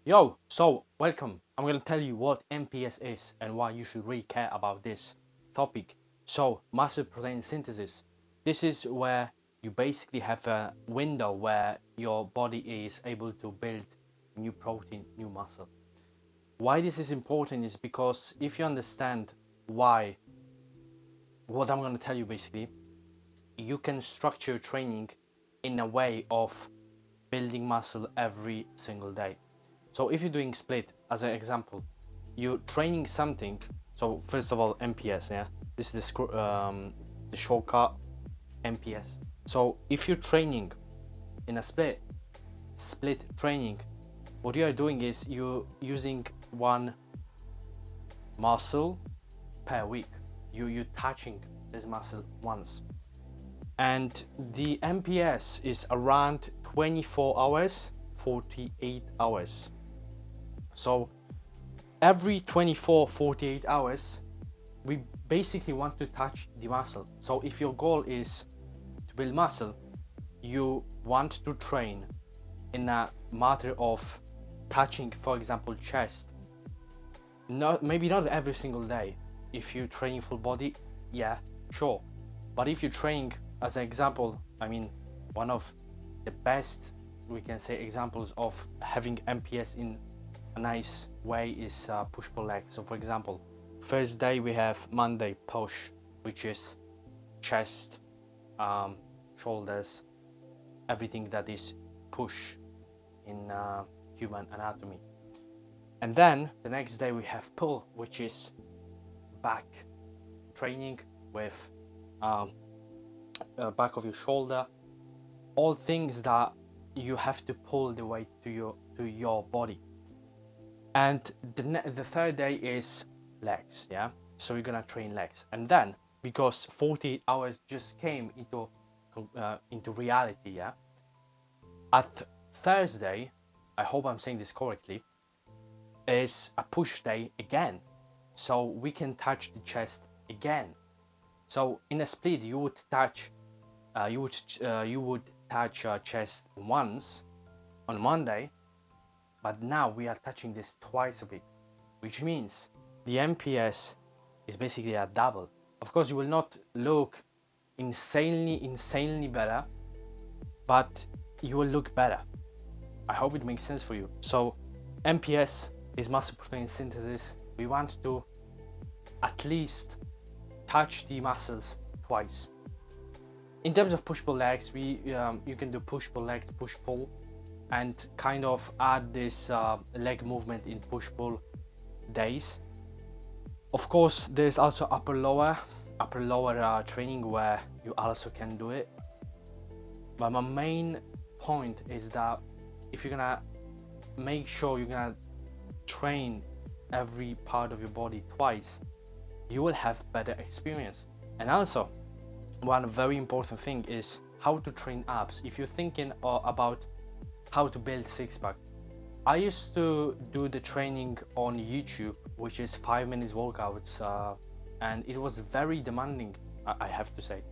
Yo, so welcome. I'm gonna tell you what MPS is and why you should really care about this topic. So, muscle protein synthesis. This is where you basically have a window where your body is able to build new protein, new muscle. Why this is important is because if you understand why, what I'm gonna tell you basically, you can structure training in a way of building muscle every single day. So if you're doing split as an example, you're training something. So first of all, MPS, yeah, this is the shortcut MPS. So if you're training in a split training, what you are doing is you're using one muscle per week. You're touching this muscle once, and the MPS is around 24 hours, 48 hours. So every 24, 48 hours, we basically want to touch the muscle. So if your goal is to build muscle, you want to train in a matter of touching, for example, chest. Maybe not every single day. If you're training full body, yeah, sure. But if you're training, as an example, I mean, one of the best, we can say, examples of having MPS in a nice way is push pull leg. So for example, first day we have Monday push, which is chest, shoulders, everything that is push in human anatomy. And then the next day we have pull, which is back training with back of your shoulder, all things that you have to pull the weight to your body. And the third day is legs, yeah. So you're gonna train legs, and then because 48 hours just came into reality, yeah. At Thursday, I hope I'm saying this correctly, is a push day again, so we can touch the chest again. So in a split, you would touch, you would touch chest once on Monday, but now we are touching this twice a week, which means the MPS is basically a double. Of course, you will not look insanely better, but you will look better. I hope it makes sense for you. So MPS is muscle protein synthesis. We want to at least touch the muscles twice. In terms of push pull legs, you can do push pull legs, push pull, and kind of add this leg movement in push pull days. Of course, there's also upper lower training where you also can do it. But my main point is that if you're gonna make sure you're gonna train every part of your body twice, you will have better experience. And also, one very important thing is how to train abs. If you're thinking about how to build six pack, I used to do the training on YouTube, which is 5 minutes workouts, and it was very demanding, I have to say.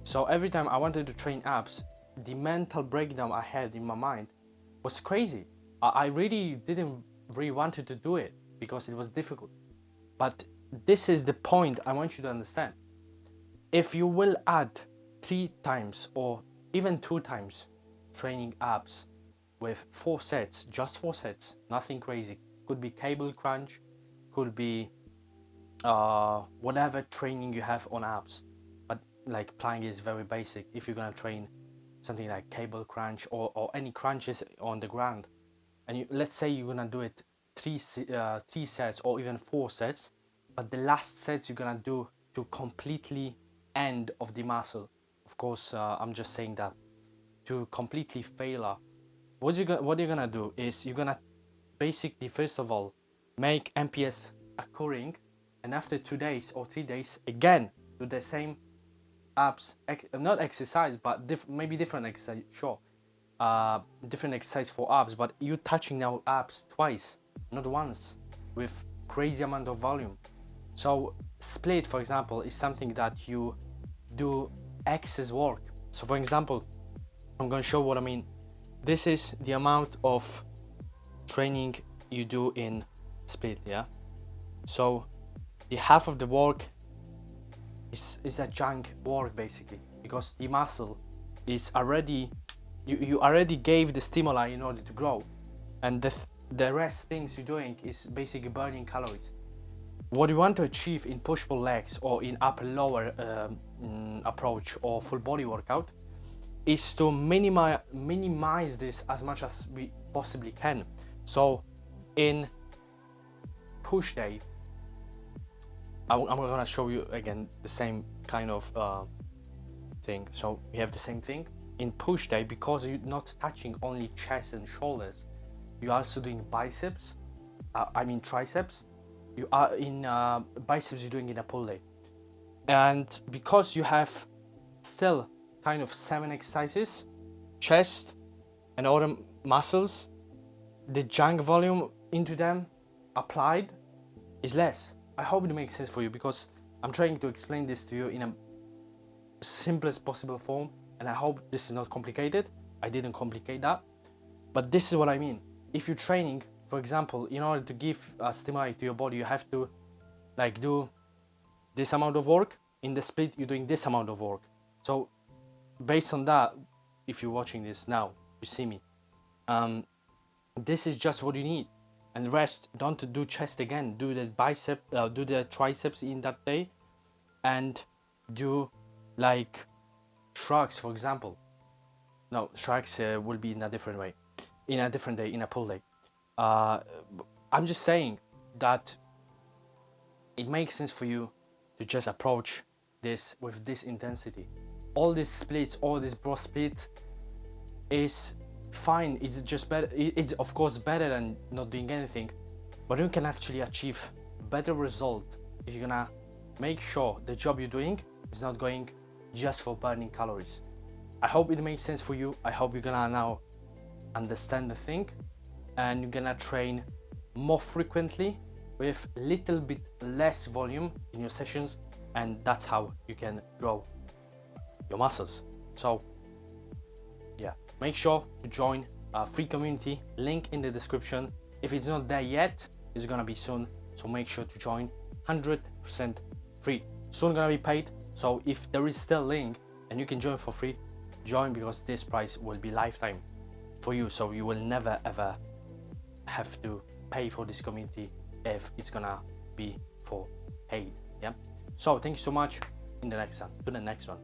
So every time I wanted to train abs, the mental breakdown I had in my mind was crazy. I really didn't really wanted to do it because it was difficult. But this is the point I want you to understand. If you will add 3 times or even 2 times training abs with 4 sets, just 4 sets, nothing crazy. Could be cable crunch, could be whatever training you have on abs. But like plank is very basic. If you're gonna train something like cable crunch or any crunches on the ground, and let's say you're gonna do it 3 sets or even 4 sets, but the last sets you're gonna do to completely end of the muscle. Of course, I'm just saying that to completely failure. What you're gonna do is you're gonna basically first of all make MPS occurring, and after 2 days or 3 days again do the same abs, not exercise, but maybe different exercise. Sure, different exercise for abs, but you touching now abs twice, not once, with crazy amount of volume. So split, for example, is something that you do excess work. So for example, I'm going to show what I mean. This is the amount of training you do in split, yeah? So the half of the work is a junk work basically, because the muscle is already, you already gave the stimuli in order to grow, and the rest things you're doing is basically burning calories. What you want to achieve in push-pull legs or in upper lower approach or full body workout is to minimize this as much as we possibly can. So in push day, I'm gonna show you again the same kind of thing. So we have the same thing in push day, because you're not touching only chest and shoulders, you're also doing biceps, triceps. You are in biceps, you're doing in a pull day, and because you have still kind of 7 exercises, chest and other muscles, the junk volume into them applied is less. I hope it makes sense for you, because I'm trying to explain this to you in a simplest possible form, and I hope this is not complicated. I didn't complicate that, but this is what I mean. If you're training, for example, in order to give stimuli to your body, you have to like do this amount of work. In the split, you're doing this amount of work. So based on that, if you're watching this now, you see me, this is just what you need. And rest, don't do chest again, do the bicep, do the triceps in that day, and do like shrugs, for example. No, shrugs will be in a different way, in a different day, in a pull day. I'm just saying that it makes sense for you to just approach this with this intensity. All these splits, all this bro split is fine. It's just better. It's of course better than not doing anything, but you can actually achieve better result if you're gonna make sure the job you're doing is not going just for burning calories. I hope it makes sense for you. I hope you're gonna now understand the thing, and you're gonna train more frequently with little bit less volume in your sessions, and that's how you can grow your muscles. So yeah, make sure to join a free community, link in the description. If it's not there yet, it's gonna be soon, so make sure to join. 100% free, soon gonna be paid. So if there is still link and you can join for free, join, because this price will be lifetime for you, so you will never ever have to pay for this community if it's gonna be for paid. Yeah, so thank you so much. In the next one, to the next one.